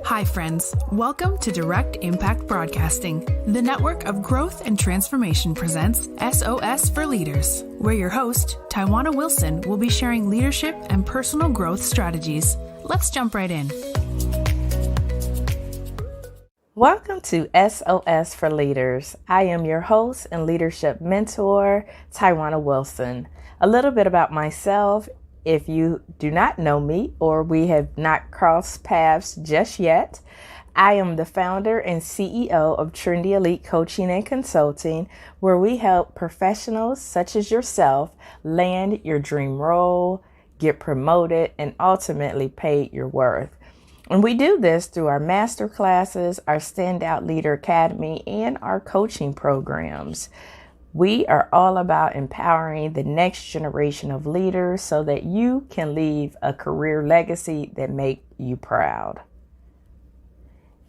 Hi, friends. Welcome to Direct Impact Broadcasting. The network of growth and transformation presents SOS for Leaders, where your host, Tawana Wilson, will be sharing leadership and personal growth strategies. Let's jump right in. Welcome to SOS for Leaders. I am your host and leadership mentor, Tawana Wilson. A little bit about myself. If you do not know me or we have not crossed paths just yet, I am the founder and CEO of Trendy Elite Coaching and Consulting, where we help professionals such as yourself land your dream role, get promoted, and ultimately pay your worth. And we do this through our master classes, our Standout Leader Academy, and our coaching programs. We are all about empowering the next generation of leaders so that you can leave a career legacy that makes you proud.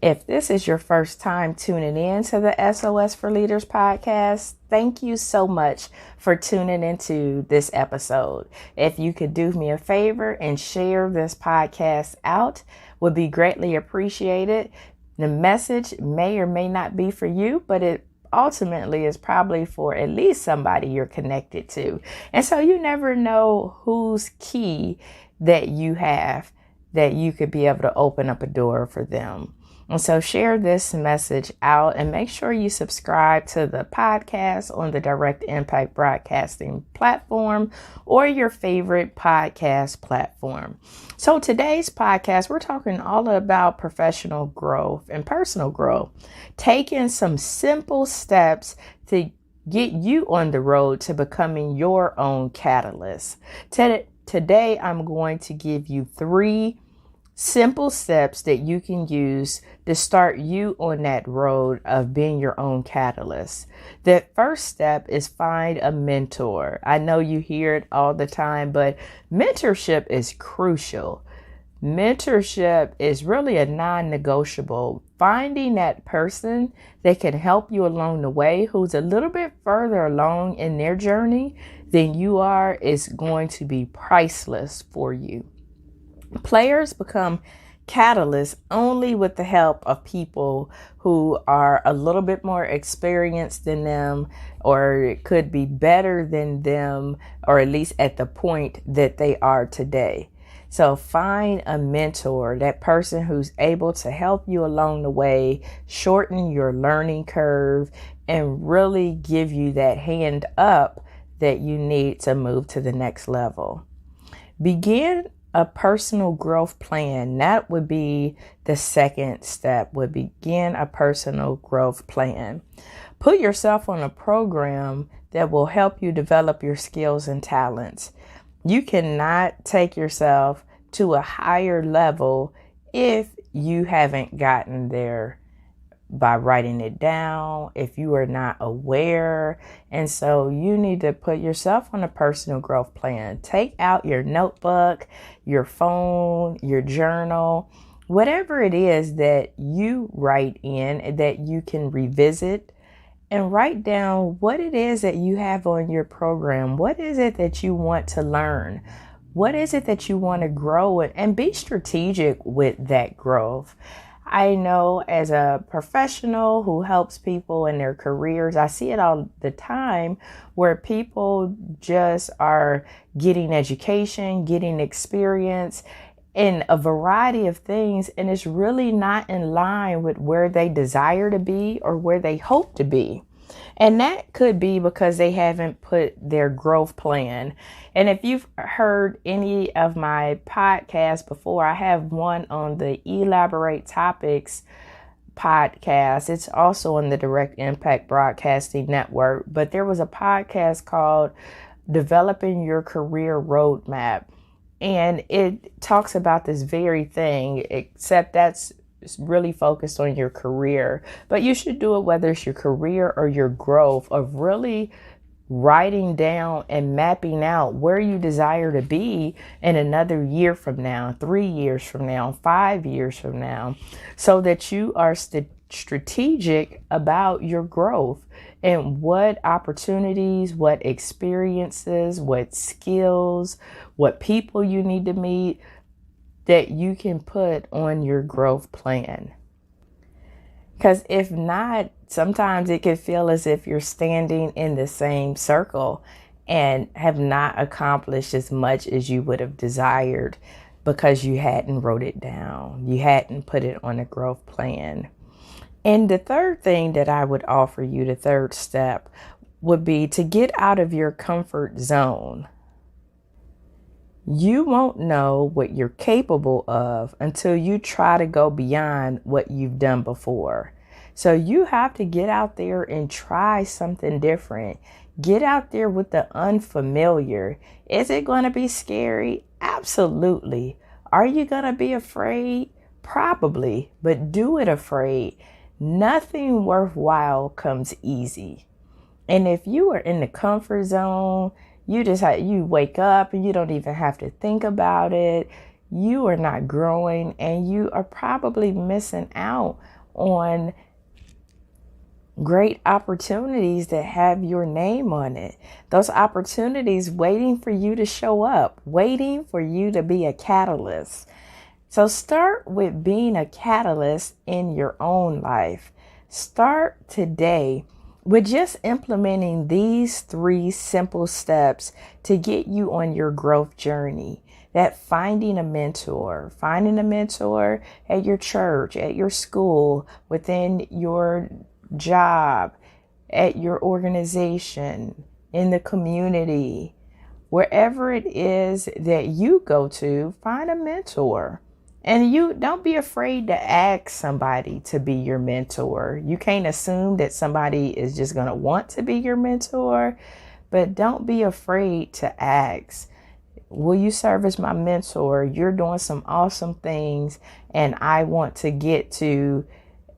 If this is your first time tuning in to the SOS for Leaders podcast, thank you so much for tuning into this episode. If you could do me a favor and share this podcast out, would be greatly appreciated. The message may or may not be for you, but it ultimately is probably for at least somebody you're connected to. And so you never know whose key that you have that you could be able to open up a door for them. And so share this message out and make sure you subscribe to the podcast on the Direct Impact Broadcasting platform or your favorite podcast platform. So today's podcast, we're talking all about professional growth and personal growth, taking some simple steps to get you on the road to becoming your own catalyst. Today, I'm going to give you 3 simple steps that you can use to start you on that road of being your own catalyst. The first step is find a mentor. I know you hear it all the time, but mentorship is crucial. Mentorship is really a non-negotiable. Finding that person that can help you along the way, who's a little bit further along in their journey than you are, is going to be priceless for you. Players become catalysts only with the help of people who are a little bit more experienced than them, or it could be better than them, or at least at the point that they are today. So find a mentor, that person who's able to help you along the way, shorten your learning curve, and really give you that hand up that you need to move to the next level. Begin a personal growth plan. That would be the second step, would begin a personal growth plan. Put yourself on a program that will help you develop your skills and talents. You cannot take yourself to a higher level if you haven't gotten there by writing it down, if you are not aware. And so you need to put yourself on a personal growth plan. Take out your notebook, your phone, your journal, whatever it is that you write in that you can revisit, and write down what it is that you have on your program. What is it that you want to learn? What is it that you want to grow in? And be strategic with that growth. I know as a professional who helps people in their careers, I see it all the time where people just are getting education, getting experience in a variety of things, and it's really not in line with where they desire to be or where they hope to be. And that could be because they haven't put their growth plan. And if you've heard any of my podcasts before, I have one on the Elaborate Topics podcast. It's also on the Direct Impact Broadcasting Network. But there was a podcast called Developing Your Career Roadmap. And it talks about this very thing, except that's really focused on your career. But you should do it whether it's your career or your growth, of really writing down and mapping out where you desire to be in another year from now, 3 years from now, 5 years from now, so that you are strategic about your growth and what opportunities, what experiences, what skills, what people you need to meet. that you can put on your growth plan. Because if not, sometimes it can feel as if you're standing in the same circle and have not accomplished as much as you would have desired because you hadn't wrote it down. You hadn't put it on a growth plan. And the third thing that I would offer you, the third step, would be to get out of your comfort zone. You won't know what you're capable of until you try to go beyond what you've done before. So you have to get out there and try something different. Get out there with the unfamiliar. Is it going to be scary? Absolutely. Are you going to be afraid? Probably, but do it afraid. Nothing worthwhile comes easy. And if you are in the comfort zone, you wake up and you don't even have to think about it. You are not growing, and you are probably missing out on great opportunities that have your name on it. Those opportunities waiting for you to show up, waiting for you to be a catalyst. So start with being a catalyst in your own life. Start today with just implementing these 3 simple steps to get you on your growth journey. That finding a mentor at your church, at your school, within your job, at your organization, in the community, wherever it is that you go to, find a mentor. And you don't be afraid to ask somebody to be your mentor. You can't assume that somebody is just going to want to be your mentor, but don't be afraid to ask. Will you serve as my mentor? You're doing some awesome things, and I want to get to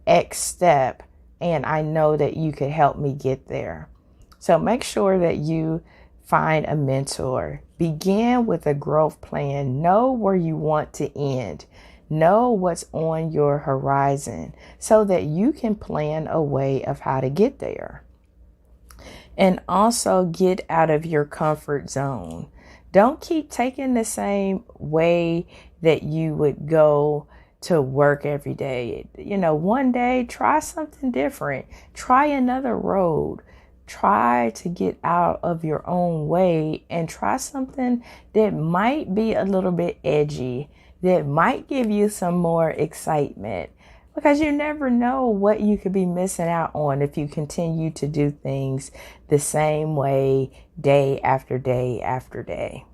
X step, and I know that you could help me get there. So make sure that you find a mentor. Begin with a growth plan. Know where you want to end. Know what's on your horizon so that you can plan a way of how to get there. And also get out of your comfort zone. Don't keep taking the same way that you would go to work every day. One day, try something different. Try another road. Try to get out of your own way and try something that might be a little bit edgy, that might give you some more excitement, because you never know what you could be missing out on if you continue to do things the same way day after day after day.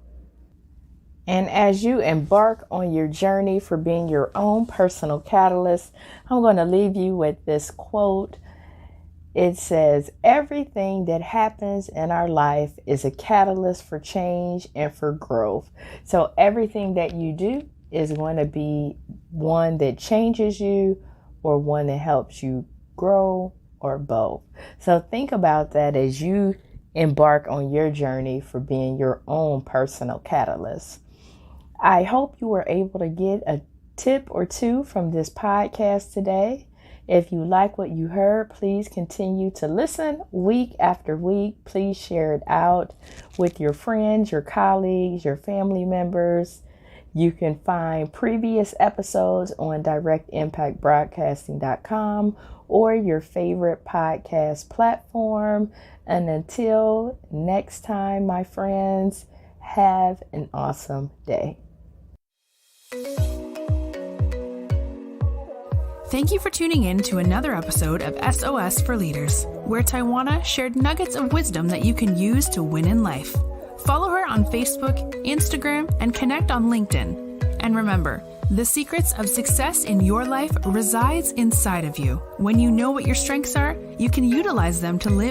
And as you embark on your journey for being your own personal catalyst, I'm going to leave you with this quote. It says, everything that happens in our life is a catalyst for change and for growth. So everything that you do is going to be one that changes you or one that helps you grow, or both. So think about that as you embark on your journey for being your own personal catalyst. I hope you were able to get a tip or two from this podcast today. If you like what you heard, please continue to listen week after week. Please share it out with your friends, your colleagues, your family members. You can find previous episodes on directimpactbroadcasting.com or your favorite podcast platform. And until next time, my friends, have an awesome day. Thank you for tuning in to another episode of SOS for Leaders, where Tawana shared nuggets of wisdom that you can use to win in life. Follow her on Facebook, Instagram, and connect on LinkedIn. And remember, the secrets of success in your life resides inside of you. When you know what your strengths are, you can utilize them to live